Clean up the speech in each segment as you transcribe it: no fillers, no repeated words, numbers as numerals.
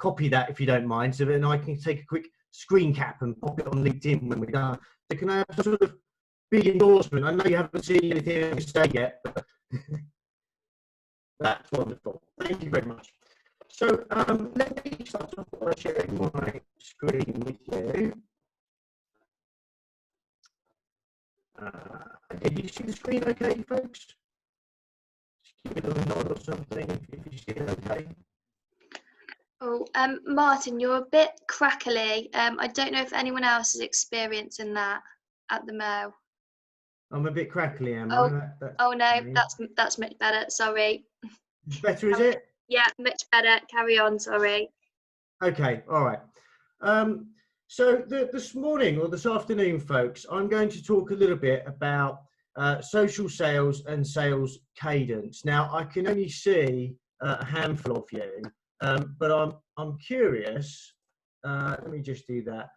copy that if you don't mind, so then I can take a quick screen cap and pop it on LinkedIn when we're done. So can I have some sort of big endorsement? I know you haven't seen anything to say yet, but that's wonderful. Thank you very much. So let me start off by sharing my screen with you. Did you see the screen okay, folks? Just give it a nod or something if you see it okay. Oh, Martyn, you're a bit crackly. I don't know if anyone else is experiencing that at the Mo. I'm a bit crackly, am Oh, I? oh no, that's much better. Sorry. Better, is it? Yeah, much better. Carry on. Sorry. Okay, all right. So this morning or this afternoon, folks, I'm going to talk a little bit about social sales and sales cadence. Now, I can only see a handful of you, but I'm curious. Let me just do that.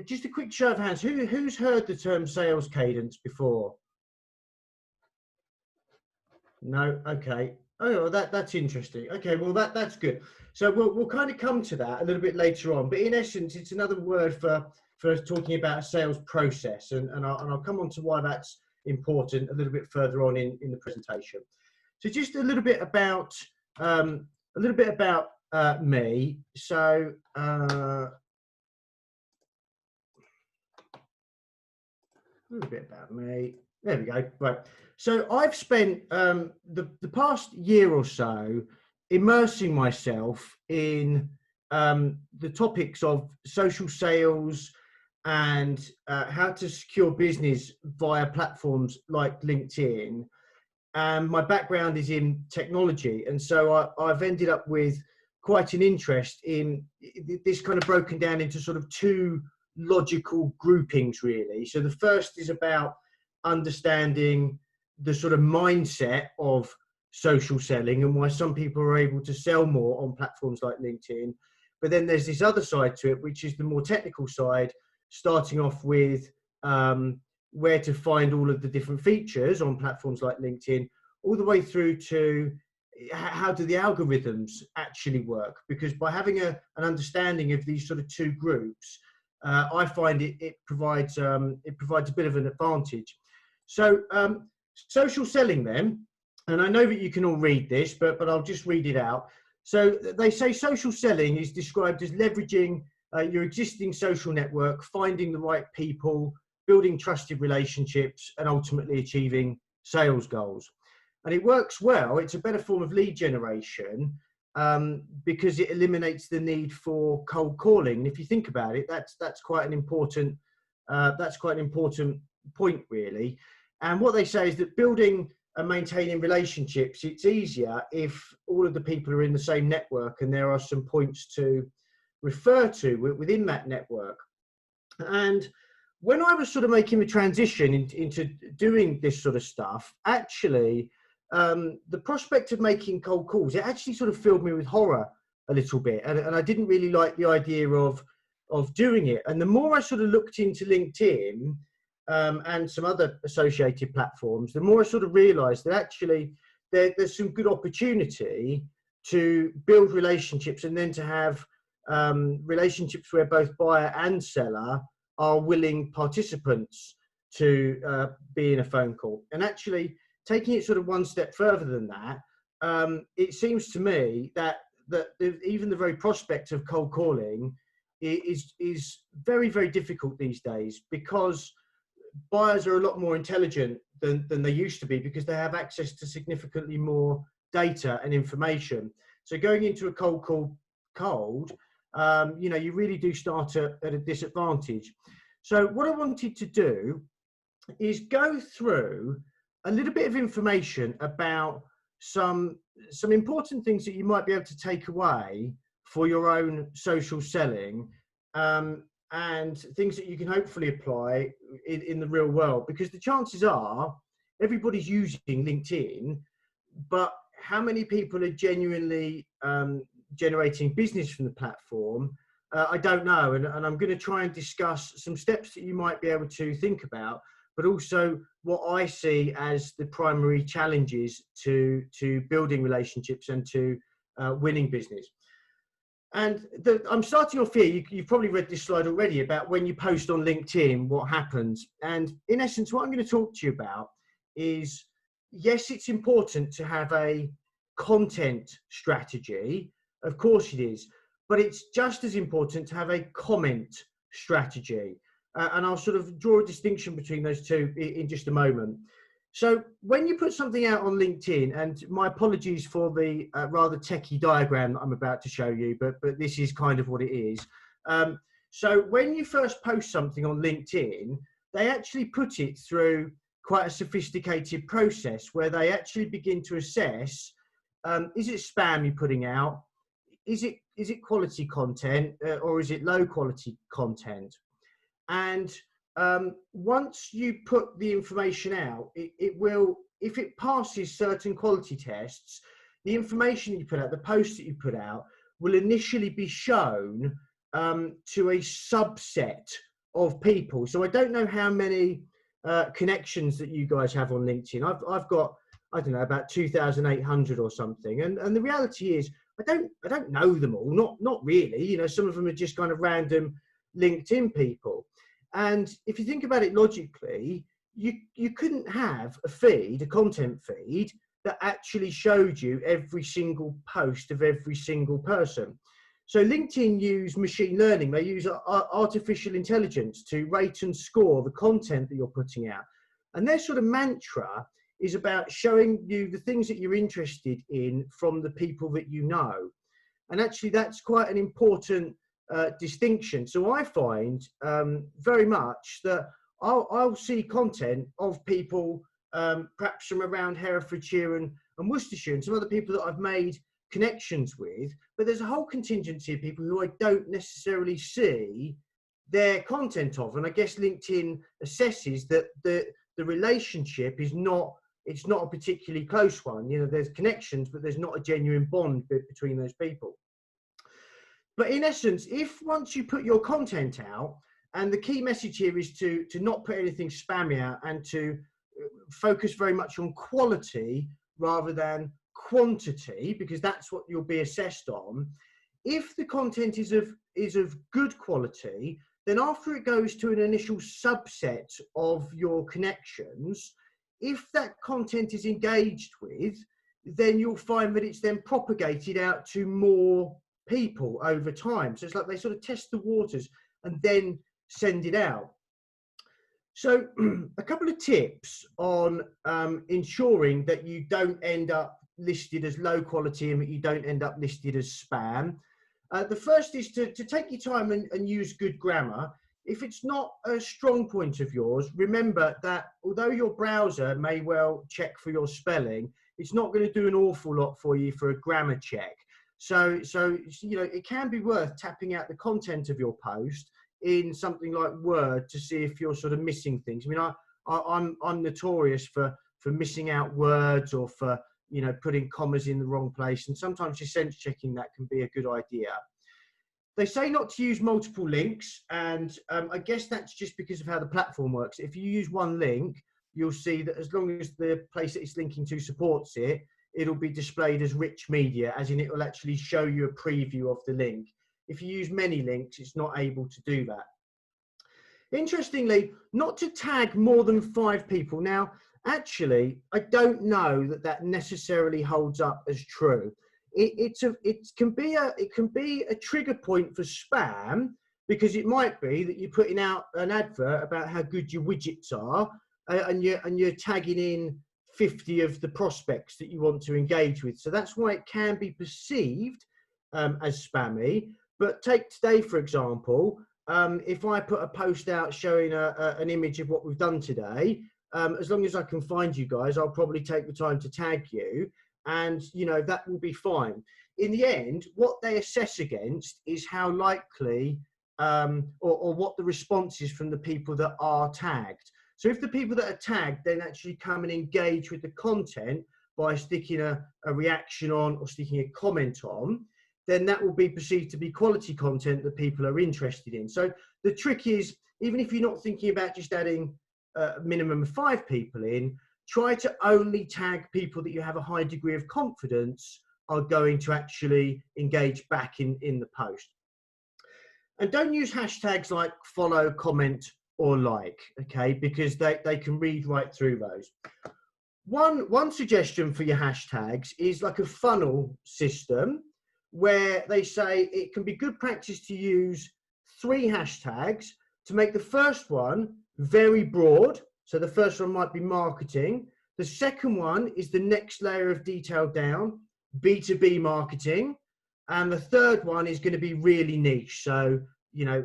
Just a quick show of hands. Who's heard the term sales cadence before? No. Okay. Oh, that's interesting. Okay, well that's good. So we'll kind of come to that a little bit later on. But in essence, it's another word for talking about a sales process, and I'll come on to why that's important a little bit further on in the presentation. So just a little bit about me. So a little bit about me. There we go. Right. So I've spent the past year or so immersing myself in the topics of social sales and how to secure business via platforms like LinkedIn. And my background is in technology, and so I've ended up with quite an interest in this, kind of broken down into sort of two logical groupings, really. So the first is about understanding the sort of mindset of social selling and why some people are able to sell more on platforms like LinkedIn. But then there's this other side to it, which is the more technical side, starting off with where to find all of the different features on platforms like LinkedIn, all the way through to how do the algorithms actually work? Because by having an understanding of these sort of two groups, I find it provides a bit of an advantage. So social selling then, and I know that you can all read this, but I'll just read it out. So they say social selling is described as leveraging your existing social network, finding the right people, building trusted relationships, and ultimately achieving sales goals. And it works well. It's a better form of lead generation because it eliminates the need for cold calling. And if you think about it, that's quite an important point, really. And what they say is that building and maintaining relationships, it's easier if all of the people are in the same network and there are some points to refer to within that network. And when I was sort of making the transition into doing this sort of stuff, actually, the prospect of making cold calls, it actually sort of filled me with horror a little bit. And I didn't really like the idea of doing it. And the more I sort of looked into LinkedIn and some other associated platforms, the more I sort of realized that actually there's some good opportunity to build relationships and then to have relationships where both buyer and seller are willing participants to be in a phone call. And actually taking it sort of one step further than that, it seems to me that even the very prospect of cold calling is very, very difficult these days, because buyers are a lot more intelligent than they used to be, because they have access to significantly more data and information. So going into a cold call you really do start at a disadvantage. So what I wanted to do is go through a little bit of information about some important things that you might be able to take away for your own social selling, and things that you can hopefully apply in the real world, because the chances are everybody's using LinkedIn, but how many people are genuinely generating business from the platform, I don't know. And I'm going to try and discuss some steps that you might be able to think about, but also what I see as the primary challenges to building relationships and to winning business. And I'm starting off here. You've probably read this slide already about when you post on LinkedIn, what happens. And in essence, what I'm going to talk to you about is, yes, it's important to have a content strategy. Of course it is. But it's just as important to have a comment strategy. And I'll sort of draw a distinction between those two in just a moment. So when you put something out on LinkedIn, and my apologies for the rather techie diagram that I'm about to show you, but this is kind of what it is. So when you first post something on LinkedIn, they actually put it through quite a sophisticated process where they actually begin to assess, is it spam you're putting out? Is it quality content or is it low quality content? And once you put the information out, it will, if it passes certain quality tests, the information you put out, the post that you put out, will initially be shown to a subset of people. So I don't know how many connections that you guys have on LinkedIn. I've got, I don't know, about 2,800 or something. And the reality is, I don't know them all, not really. You know, some of them are just kind of random LinkedIn people. And if you think about it logically, you couldn't have a feed, a content feed, that actually showed you every single post of every single person. So LinkedIn use machine learning. They use artificial intelligence to rate and score the content that you're putting out. And their sort of mantra is about showing you the things that you're interested in from the people that you know. And actually that's quite an important distinction. So I find very much that I'll see content of people perhaps from around Herefordshire and Worcestershire and some other people that I've made connections with, but there's a whole contingency of people who I don't necessarily see their content of. And I guess LinkedIn assesses that the relationship is not, it's not a particularly close one. You know, there's connections, but there's not a genuine bond between those people. But in essence, if once you put your content out, and the key message here is to not put anything spammy out and to focus very much on quality rather than quantity, because that's what you'll be assessed on. If the content is of good quality, then after it goes to an initial subset of your connections, if that content is engaged with, then you'll find that it's then propagated out to more people over time. So it's like they sort of test the waters and then send it out. So a couple of tips on ensuring that you don't end up listed as low quality and that you don't end up listed as spam. The first is to take your time and use good grammar. If it's not a strong point of yours, remember that although your browser may well check for your spelling, it's not going to do an awful lot for you for a grammar check. So you know, it can be worth tapping out the content of your post in something like Word to see if you're sort of missing things. I mean, I'm notorious for missing out words or for, you know, putting commas in the wrong place. And sometimes just sense checking that can be a good idea. They say not to use multiple links. And I guess that's just because of how the platform works. If you use one link, you'll see that as long as the place that it's linking to supports it, it'll be displayed as rich media, as in it will actually show you a preview of the link. If you use many links, it's not able to do that. Interestingly, not to tag more than 5 people. Now, actually, I don't know that that necessarily holds up as true. It can be a trigger point for spam, because it might be that you're putting out an advert about how good your widgets are, and you're tagging in 50 of the prospects that you want to engage with. So that's why it can be perceived as spammy. But take today, for example, if I put a post out showing an image of what we've done today, as long as I can find you guys, I'll probably take the time to tag you, and you know, that will be fine. In the end, what they assess against is how likely or what the response is from the people that are tagged. So if the people that are tagged then actually come and engage with the content by sticking a reaction on or sticking a comment on, then that will be perceived to be quality content that people are interested in. So the trick is, even if you're not thinking about just adding a minimum of 5 people in, try to only tag people that you have a high degree of confidence are going to actually engage back in the post. And don't use hashtags like follow, comment, or like, okay, because they can read right through those. One suggestion for your hashtags is like a funnel system where they say it can be good practice to use 3 hashtags to make the first one very broad. So the first one might be marketing. The second one is the next layer of detail down, B2B marketing. And the third one is going to be really niche. So, you know,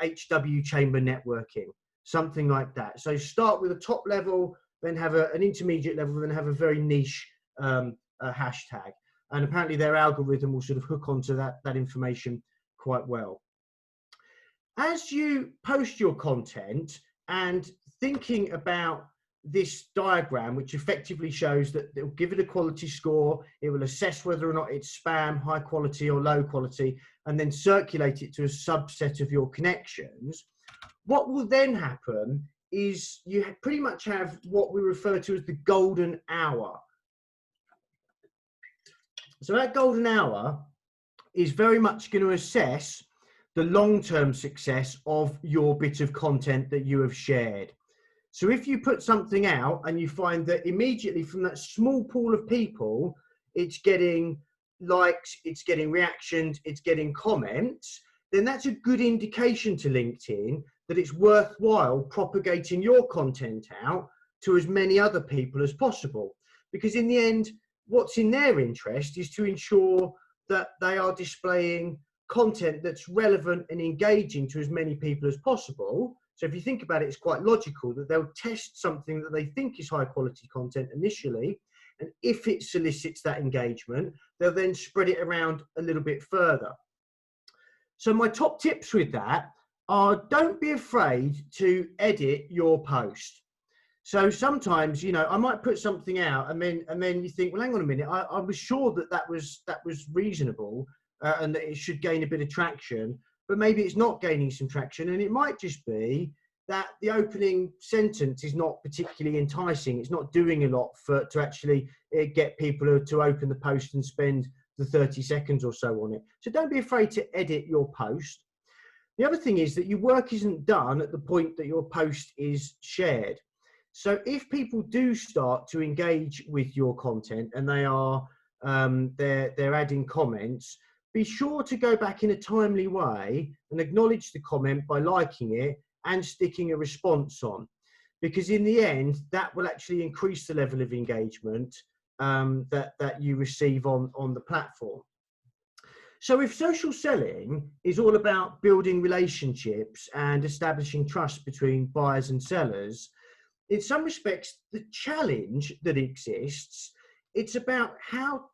HW chamber networking, something like that. So start with a top level, then have an intermediate level, then have a very niche hashtag. And apparently their algorithm will sort of hook onto that information quite well. As you post your content and thinking about this diagram, which effectively shows that it will give it a quality score, it will assess whether or not it's spam, high quality or low quality, and then circulate it to a subset of your connections. What will then happen is you pretty much have what we refer to as the golden hour. So that golden hour is very much going to assess the long-term success of your bit of content that you have shared. So if you put something out and you find that immediately from that small pool of people, it's getting likes, it's getting reactions, it's getting comments, then that's a good indication to LinkedIn that it's worthwhile propagating your content out to as many other people as possible. Because in the end, what's in their interest is to ensure that they are displaying content that's relevant and engaging to as many people as possible. So if you think about it, it's quite logical that they'll test something that they think is high quality content initially. And if it solicits that engagement, they'll then spread it around a little bit further. So my top tips with that are, don't be afraid to edit your post. So sometimes, you know, I might put something out and then you think, well, hang on a minute, I was sure that was reasonable and that it should gain a bit of traction, but maybe it's not gaining some traction, and it might just be that the opening sentence is not particularly enticing. It's not doing a lot to actually get people to open the post and spend the 30 seconds or so on it. So don't be afraid to edit your post. The other thing is that your work isn't done at the point that your post is shared. So if people do start to engage with your content and they are they're adding comments, be sure to go back in a timely way and acknowledge the comment by liking it and sticking a response on, because in the end that will actually increase the level of engagement that you receive on the platform. So if social selling is all about building relationships and establishing trust between buyers and sellers, in some respects the challenge that exists, it's about how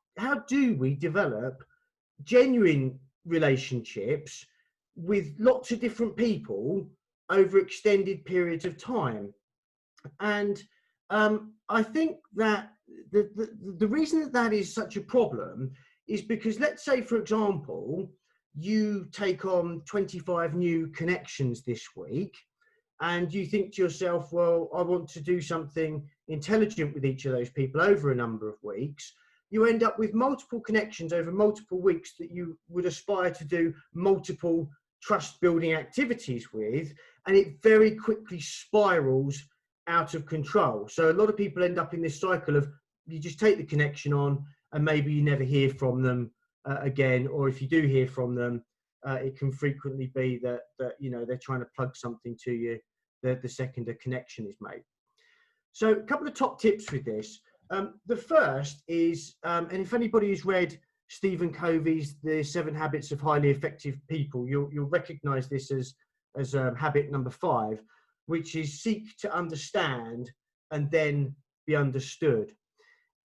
do we develop genuine relationships with lots of different people over extended periods of time. And I think that the reason that is such a problem is because, let's say, for example, you take on 25 new connections this week and you think to yourself, well, I want to do something intelligent with each of those people over a number of weeks. You end up with multiple connections over multiple weeks that you would aspire to do multiple trust building activities with, and it very quickly spirals out of control. So a lot of people end up in this cycle of, you just take the connection on and maybe you never hear from them again, or if you do hear from them, it can frequently be that you know, they're trying to plug something to you the second a connection is made. So a couple of top tips with this. The first is, and if anybody has read Stephen Covey's The 7 Habits of Highly Effective People, you'll recognize this as habit number 5, which is seek to understand and then be understood.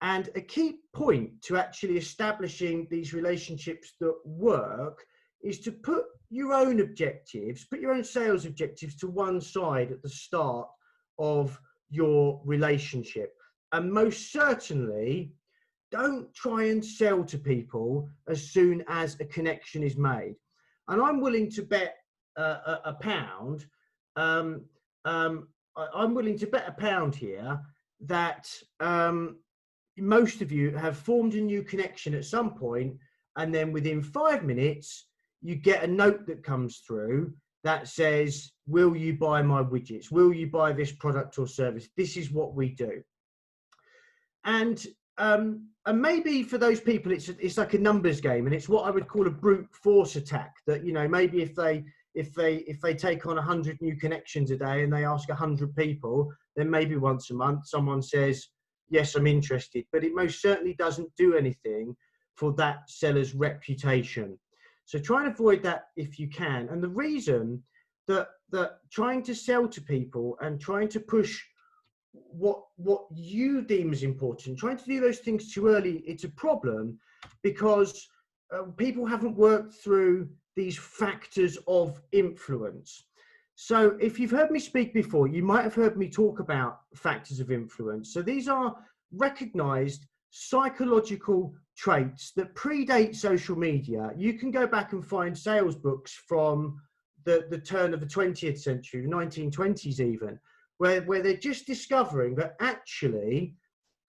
And a key point to actually establishing these relationships that work is to put your own objectives, put your own sales objectives to one side at the start of your relationship. And most certainly, don't try and sell to people as soon as a connection is made. And I'm willing to bet a pound. I'm willing to bet a pound here that most of you have formed a new connection at some point, and then within 5 minutes, you get a note that comes through that says, will you buy my widgets? Will you buy this product or service? This is what we do. And maybe for those people, it's like a numbers game, and it's what I would call a brute force attack. That, you know, maybe if they take on 100 new connections a day and they ask 100 people, then maybe once a month someone says, yes, I'm interested. But it most certainly doesn't do anything for that seller's reputation. So try and avoid that if you can. And the reason that trying to sell to people and trying to push what you deem as important, trying to do those things too early, it's a problem, because people haven't worked through these factors of influence. So if you've heard me speak before, you might have heard me talk about factors of influence. So these are recognized psychological traits that predate social media. You can go back and find sales books from the turn of the 20th century, the 1920s even, where they're just discovering that actually,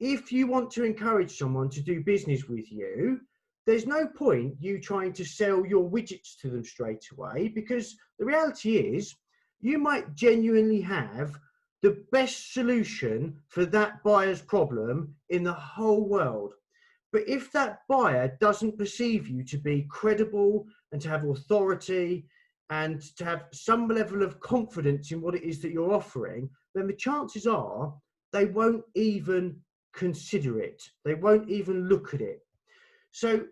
if you want to encourage someone to do business with you, there's no point you trying to sell your widgets to them straight away, because the reality is you might genuinely have the best solution for that buyer's problem in the whole world. But if that buyer doesn't perceive you to be credible and to have authority and to have some level of confidence in what it is that you're offering, then the chances are they won't even consider it. They won't even look at it. So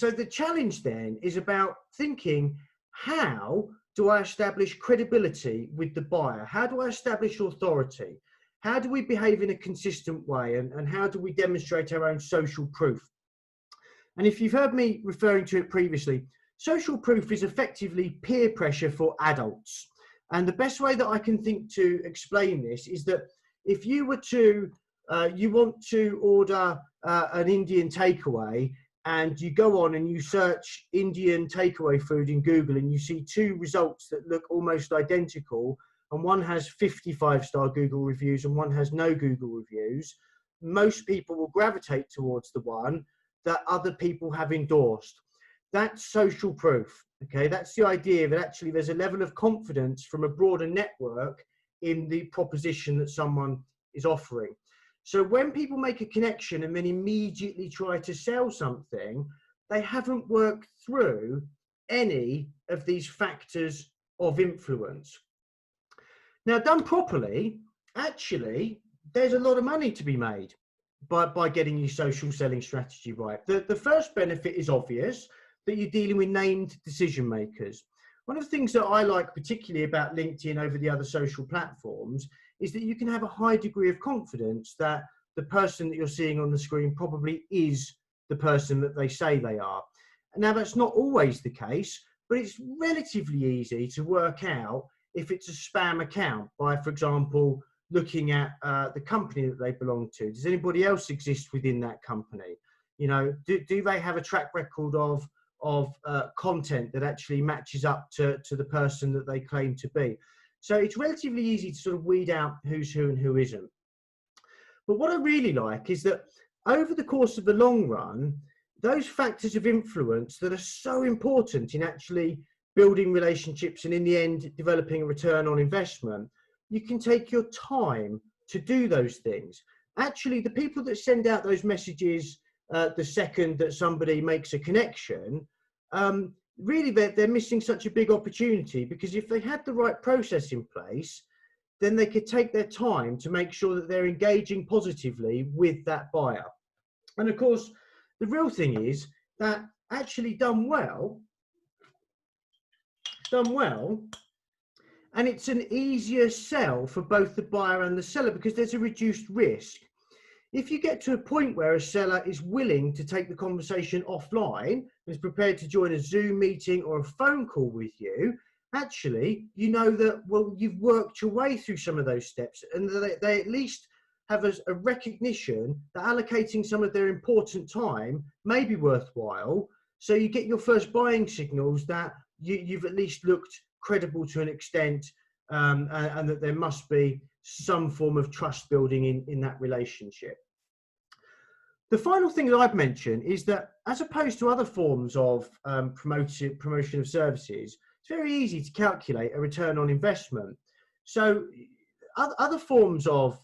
the challenge then is about thinking, how do I establish credibility with the buyer? How do I establish authority? How do we behave in a consistent way? And how do we demonstrate our own social proof? And if you've heard me referring to it previously, social proof is effectively peer pressure for adults. And the best way that I can think to explain this is that if you were to, you want to order an Indian takeaway, and you go on and you search Indian takeaway food in Google, and you see two results that look almost identical, and one has 55-star Google reviews and one has no Google reviews, most people will gravitate towards the one that other people have endorsed. That's social proof. Okay, that's the idea that actually there's a level of confidence from a broader network in the proposition that someone is offering. So when people make a connection and then immediately try to sell something, they haven't worked through any of these factors of influence. Now, done properly, actually, there's a lot of money to be made by getting your social selling strategy right. The first benefit is obvious, that you're dealing with named decision makers. One of the things that I like particularly about LinkedIn over the other social platforms is that you can have a high degree of confidence that the person that you're seeing on the screen probably is the person that they say they are. Now, that's not always the case, but it's relatively easy to work out if it's a spam account by, for example, looking at the company that they belong to. Does anybody else exist within that company? You know, do they have a track record of content that actually matches up to the person that they claim to be? So it's relatively easy to sort of weed out who's who and who isn't. But what I really like is that over the course of the long run, those factors of influence that are so important in actually building relationships and in the end developing a return on investment, you can take your time to do those things. Actually, the people that send out those messages the second that somebody makes a connection, really they're missing such a big opportunity, because if they had the right process in place, then they could take their time to make sure that they're engaging positively with that buyer. And of course, the real thing is that actually done well, and it's an easier sell for both the buyer and the seller because there's a reduced risk. If you get to a point where a seller is willing to take the conversation offline and is prepared to join a Zoom meeting or a phone call with you, actually, you know that, well, you've worked your way through some of those steps, and they at least have a recognition that allocating some of their important time may be worthwhile. So you get your first buying signals that you've at least looked credible to an extent, and that there must be some form of trust building in that relationship. The final thing that I'd mention is that, as opposed to other forms of promotion of services, it's very easy to calculate a return on investment. So other forms of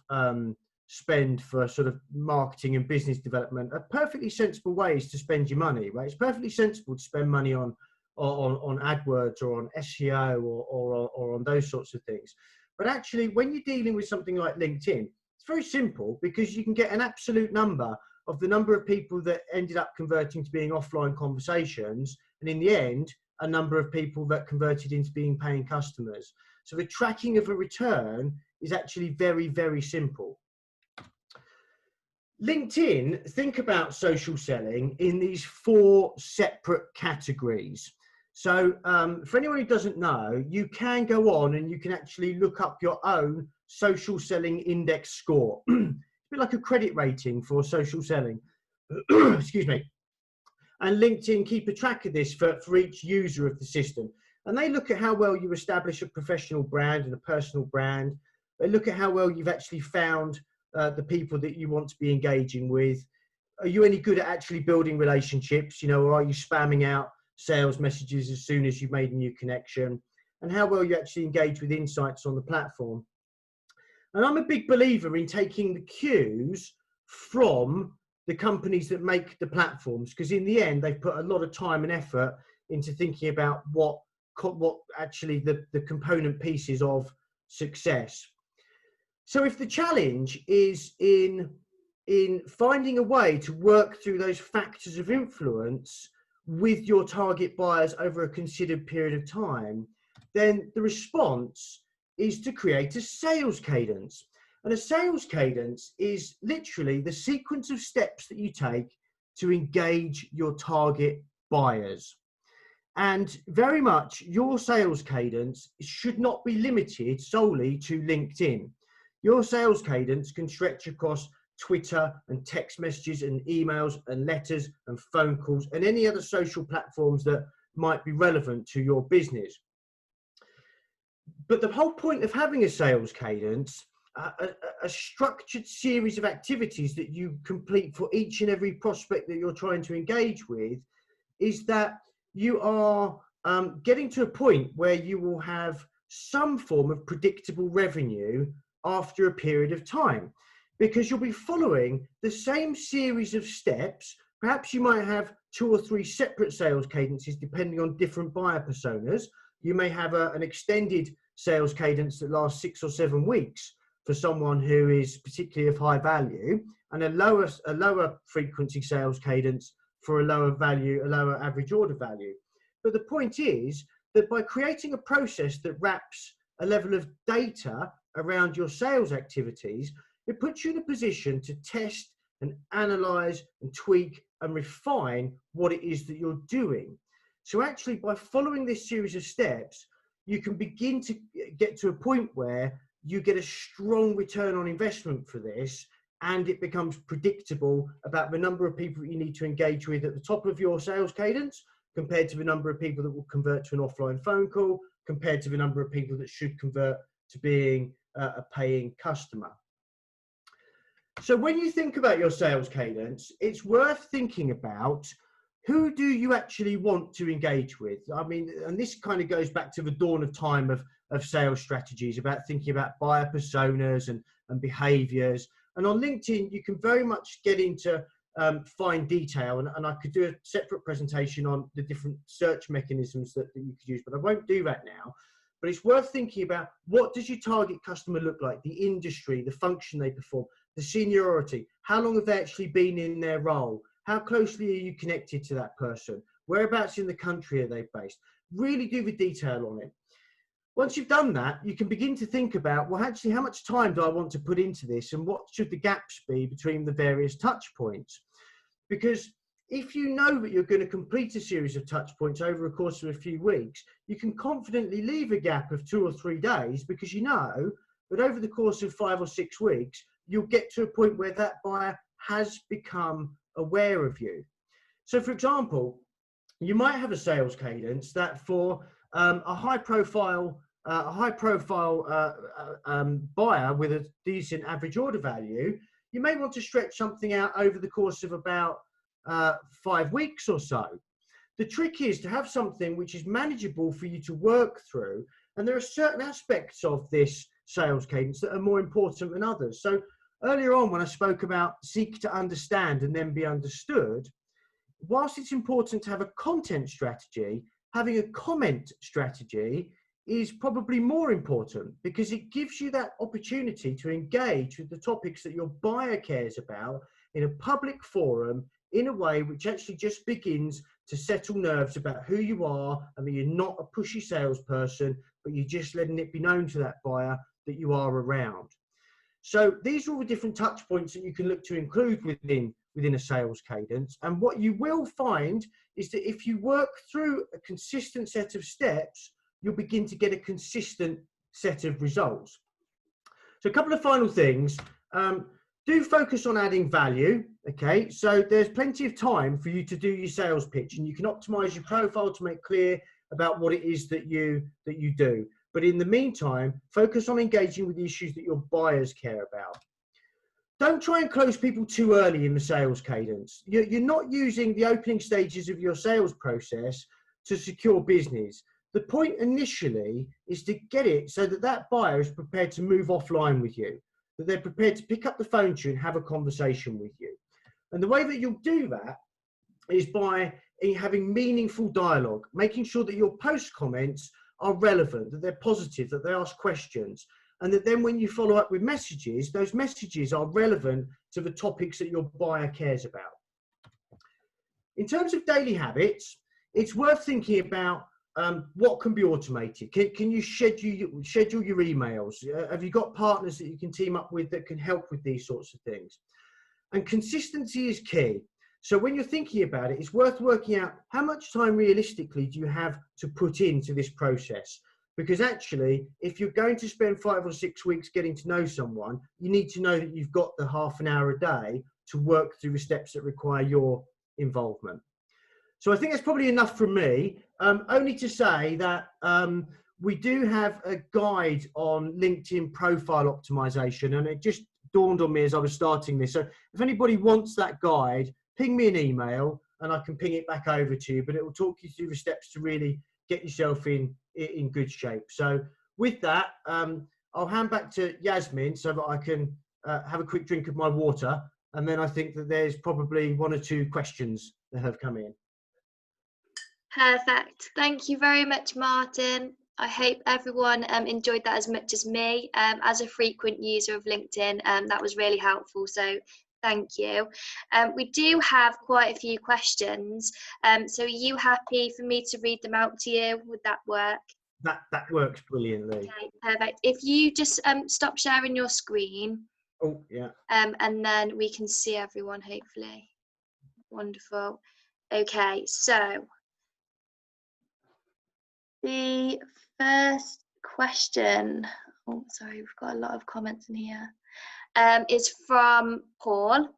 spend for sort of marketing and business development are perfectly sensible ways to spend your money, right? It's perfectly sensible to spend money on AdWords or on SEO or on those sorts of things. But actually, when you're dealing with something like LinkedIn, it's very simple, because you can get an absolute number of the number of people that ended up converting to being offline conversations, and in the end, a number of people that converted into being paying customers. So the tracking of a return is actually very, very simple. LinkedIn, think about social selling in these 4 separate categories. So for anyone who doesn't know, you can go on and you can actually look up your own social selling index score. It's a bit like a credit rating for social selling. Excuse me. And LinkedIn keep a track of this for each user of the system. And they look at how well you establish a professional brand and a personal brand. They look at how well you've actually found the people that you want to be engaging with. Are you any good at actually building relationships? You know, or are you spamming out sales messages as soon as you've made a new connection? And how well you actually engage with insights on the platform. And I'm a big believer in taking the cues from the companies that make the platforms, because in the end, they've put a lot of time and effort into thinking about what actually the component pieces of success. So if the challenge is in finding a way to work through those factors of influence with your target buyers over a considered period of time, then the response is to create a sales cadence. And a sales cadence is literally the sequence of steps that you take to engage your target buyers. And very much your sales cadence should not be limited solely to LinkedIn. Your sales cadence can stretch across Twitter and text messages and emails and letters and phone calls and any other social platforms that might be relevant to your business. But the whole point of having a sales cadence, a structured series of activities that you complete for each and every prospect that you're trying to engage with, is that you are getting to a point where you will have some form of predictable revenue after a period of time, because you'll be following the same series of steps. Perhaps you might have 2 or 3 separate sales cadences depending on different buyer personas. You may have an extended sales cadence that lasts 6 or 7 weeks for someone who is particularly of high value, and a lower frequency sales cadence for a lower average order value. But the point is that by creating a process that wraps a level of data around your sales activities, it puts you in a position to test and analyze and tweak and refine what it is that you're doing. So actually, by following this series of steps, you can begin to get to a point where you get a strong return on investment for this, and it becomes predictable about the number of people that you need to engage with at the top of your sales cadence, compared to the number of people that will convert to an offline phone call, compared to the number of people that should convert to being a paying customer. So when you think about your sales cadence, it's worth thinking about, who do you actually want to engage with? I mean, and this kind of goes back to the dawn of time of sales strategies, about thinking about buyer personas and behaviors. And on LinkedIn, you can very much get into fine detail, and I could do a separate presentation on the different search mechanisms that you could use, but I won't do that now. But it's worth thinking about, what does your target customer look like? The industry, the function they perform, the seniority, how long have they actually been in their role? How closely are you connected to that person? Whereabouts in the country are they based? Really do the detail on it. Once you've done that, you can begin to think about, well, actually, how much time do I want to put into this, and what should the gaps be between the various touch points? Because if you know that you're going to complete a series of touch points over a course of a few weeks, you can confidently leave a gap of 2 or 3 days, because you know that over the course of 5 or 6 weeks, you'll get to a point where that buyer has become aware of you. So, for example, you might have a sales cadence that for a high-profile buyer with a decent average order value, you may want to stretch something out over the course of about 5 weeks or so. The trick is to have something which is manageable for you to work through. And there are certain aspects of this sales cadence that are more important than others. So earlier on, when I spoke about seek to understand and then be understood, whilst it's important to have a content strategy, having a comment strategy is probably more important, because it gives you that opportunity to engage with the topics that your buyer cares about in a public forum in a way which actually just begins to settle nerves about who you are, and that you're not a pushy salesperson, but you're just letting it be known to that buyer that you are around. So these are all the different touch points that you can look to include within a sales cadence. And what you will find is that if you work through a consistent set of steps, you'll begin to get a consistent set of results. So a couple of final things. Do focus on adding value, okay? So there's plenty of time for you to do your sales pitch, and you can optimize your profile to make clear about what it is that you do. But in the meantime, focus on engaging with the issues that your buyers care about. Don't try and close people too early in the sales cadence. You're not using the opening stages of your sales process to secure business. The point initially is to get it so that that buyer is prepared to move offline with you, that they're prepared to pick up the phone to you and have a conversation with you. And the way that you'll do that is by having meaningful dialogue, making sure that your post comments are relevant, that they're positive, that they ask questions, and that then when you follow up with messages, those messages are relevant to the topics that your buyer cares about. In terms of daily habits, it's worth thinking about what can be automated. Can you schedule your emails? Have you got partners that you can team up with that can help with these sorts of things? And consistency is key. So when you're thinking about it, it's worth working out how much time realistically do you have to put into this process. Because actually, if you're going to spend 5 or 6 weeks getting to know someone, you need to know that you've got the half an hour a day to work through the steps that require your involvement. So I think that's probably enough from me. Only to say that we do have a guide on LinkedIn profile optimization, and it just dawned on me as I was starting this. So if anybody wants that guide, ping me an email and I can ping it back over to you, but it will talk you through the steps to really get yourself in good shape. So with that, I'll hand back to Yasmin so that I can have a quick drink of my water. And then I think that there's probably 1 or 2 questions that have come in. Perfect. Thank you very much, Martyn. I hope everyone enjoyed that as much as me. As a frequent user of LinkedIn, that was really helpful. So thank you. We do have quite a few questions. So are you happy for me to read them out to you? Would that work? That works brilliantly. Okay, perfect. If you just stop sharing your screen. Oh, yeah. And then we can see everyone, hopefully. Wonderful. Okay, so the first question, oh sorry, we've got a lot of comments in here, is from Paul.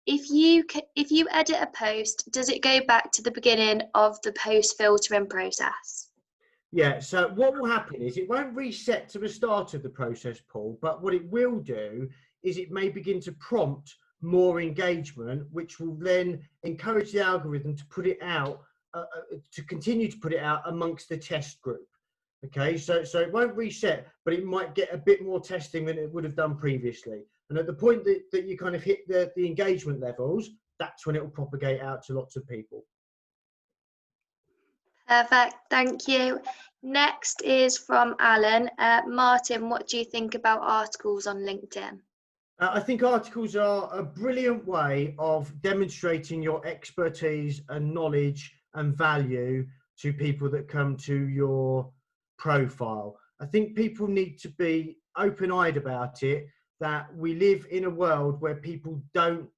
If you edit a post, does it go back to the beginning of the post filtering process? Yeah, so what will happen is it won't reset to the start of the process, Paul, but what it will do is it may begin to prompt more engagement, which will then encourage the algorithm to put it out, to continue to put it out amongst the test group. Okay, so it won't reset, but it might get a bit more testing than it would have done previously. And at the point that you kind of hit the engagement levels, that's when it will propagate out to lots of people. Perfect, thank you. Next is from Alan. Martyn, what do you think about articles on LinkedIn? I think articles are a brilliant way of demonstrating your expertise and knowledge and value to people that come to your profile. I think people need to be open-eyed about it, that we live in a world where people don't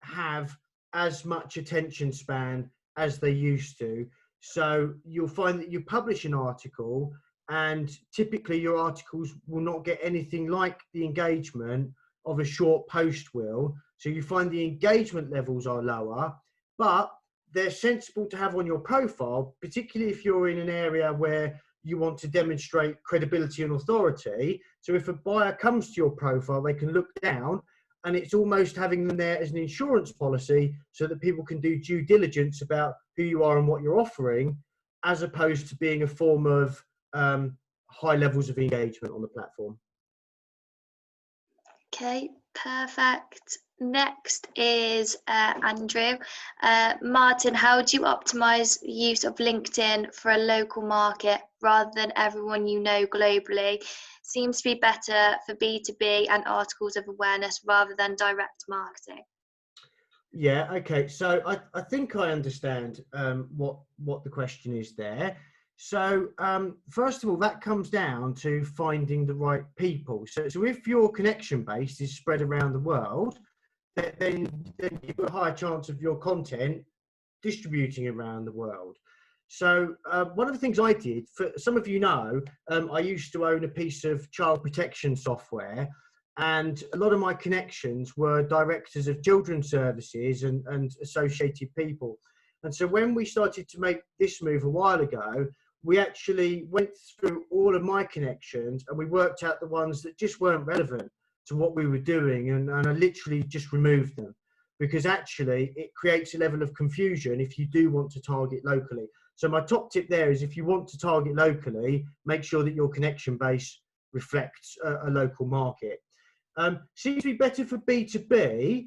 have as much attention span as they used to. So you'll find that you publish an article and typically your articles will not get anything like the engagement of a short post will. So you find the engagement levels are lower, but they're sensible to have on your profile, particularly if you're in an area where you want to demonstrate credibility and authority. So if a buyer comes to your profile, they can look down and it's almost having them there as an insurance policy so that people can do due diligence about who you are and what you're offering, as opposed to being a form of high levels of engagement on the platform. Okay, perfect. Next is Andrew. Martyn, how do you optimize the use of LinkedIn for a local market rather than everyone you know globally? Seems to be better for B2B and articles of awareness rather than direct marketing. Yeah, okay. So I think I understand what the question is there. So first of all, that comes down to finding the right people. So if your connection base is spread around the world, then you've got a higher chance of your content distributing around the world. So one of the things I did, for some of you know, I used to own a piece of child protection software, and a lot of my connections were directors of children's services and associated people. And so when we started to make this move a while ago, we actually went through all of my connections and we worked out the ones that just weren't relevant to what we were doing, and I literally just removed them, because actually it creates a level of confusion if you do want to target locally. So my top tip there is, if you want to target locally, make sure that your connection base reflects a local market. Seems to be better for B2B.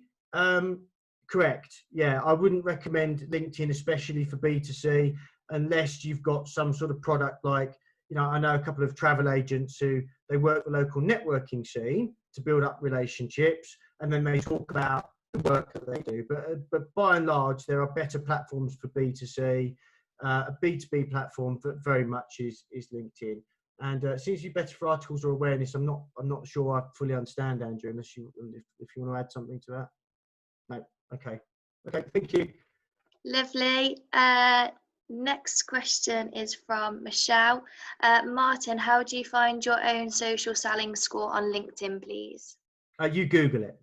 Correct. Yeah, I wouldn't recommend LinkedIn, especially for B2C, unless you've got some sort of product like, you know, I know a couple of travel agents who they work the local networking scene to build up relationships, and then they talk about the work that they do. But by and large, there are better platforms for B2C. A B2B platform very much is LinkedIn. And it seems to be better for articles or awareness. I'm not sure I fully understand, Andrew, unless if you want to add something to that. No. Okay. Thank you. Lovely. Next question is from Michelle. Martyn, how do you find your own social selling score on LinkedIn, please? You Google it.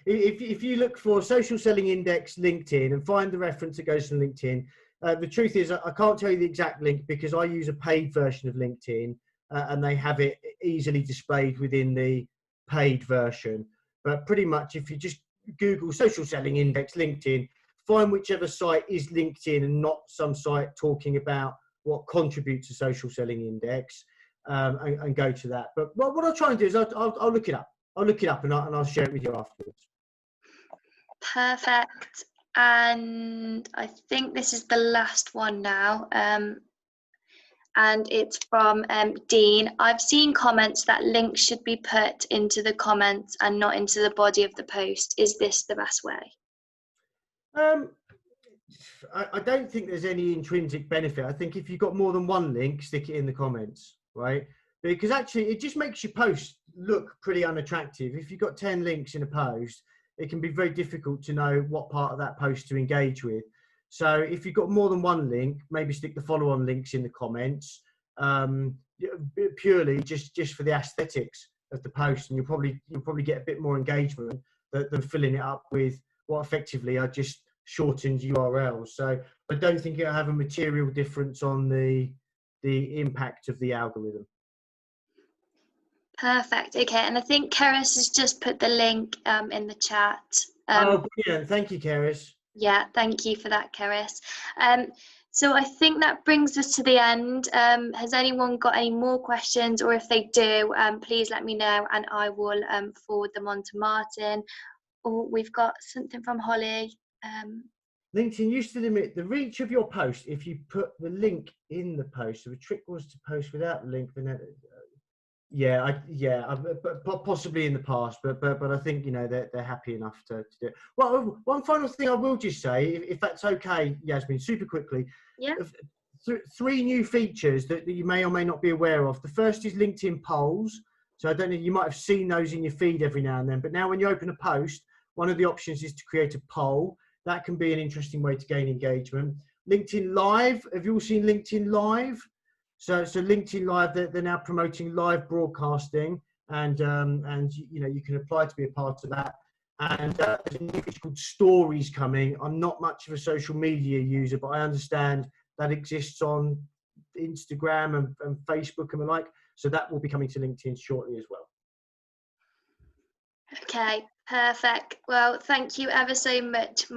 If you look for social selling index LinkedIn and find the reference that goes from LinkedIn, the truth is I can't tell you the exact link because I use a paid version of LinkedIn and they have it easily displayed within the paid version. But pretty much if you just Google social selling index LinkedIn, find whichever site is LinkedIn and not some site talking about what contributes to social selling index, and go to that. But what I'll try and do is I'll look it up. I'll look it up and I'll share it with you afterwards. Perfect. And I think this is the last one now. And it's from Dean. I've seen comments that links should be put into the comments and not into the body of the post. Is this the best way? I don't think there's any intrinsic benefit. I think if you've got more than one link, stick it in the comments, right? Because actually it just makes your post look pretty unattractive. If you've got 10 links in a post, it can be very difficult to know what part of that post to engage with. So if you've got more than one link, maybe stick the follow-on links in the comments, purely just for the aesthetics of the post, and you'll probably get a bit more engagement than filling it up with what effectively are just shortened URLs. So I don't think it'll have a material difference on the impact of the algorithm. Perfect. Okay, and I think Keris has just put the link in the chat. Oh, brilliant. Thank you, Keris. Yeah, thank you for that, Keris. So I think that brings us to the end. Has anyone got any more questions, or if they do, please let me know and I will forward them on to Martyn. Or we've got something from Holly. LinkedIn used to limit the reach of your post if you put the link in the post. So the trick was to post without the link. Possibly in the past, but I think, you know, they're happy enough to do it. Well, one final thing I will just say, if that's okay, Yasmin, super quickly. Yeah. Three new features that you may or may not be aware of. The first is LinkedIn polls. So I don't know, you might have seen those in your feed every now and then, but now when you open a post, one of the options is to create a poll. That can be an interesting way to gain engagement. LinkedIn Live. Have you all seen LinkedIn Live? So LinkedIn Live, they're now promoting live broadcasting, and you know, you can apply to be a part of that. And there's a new feature called Stories coming. I'm not much of a social media user, but I understand that exists on Instagram and Facebook and the like. So that will be coming to LinkedIn shortly as well. Okay, perfect. Well, thank you ever so much,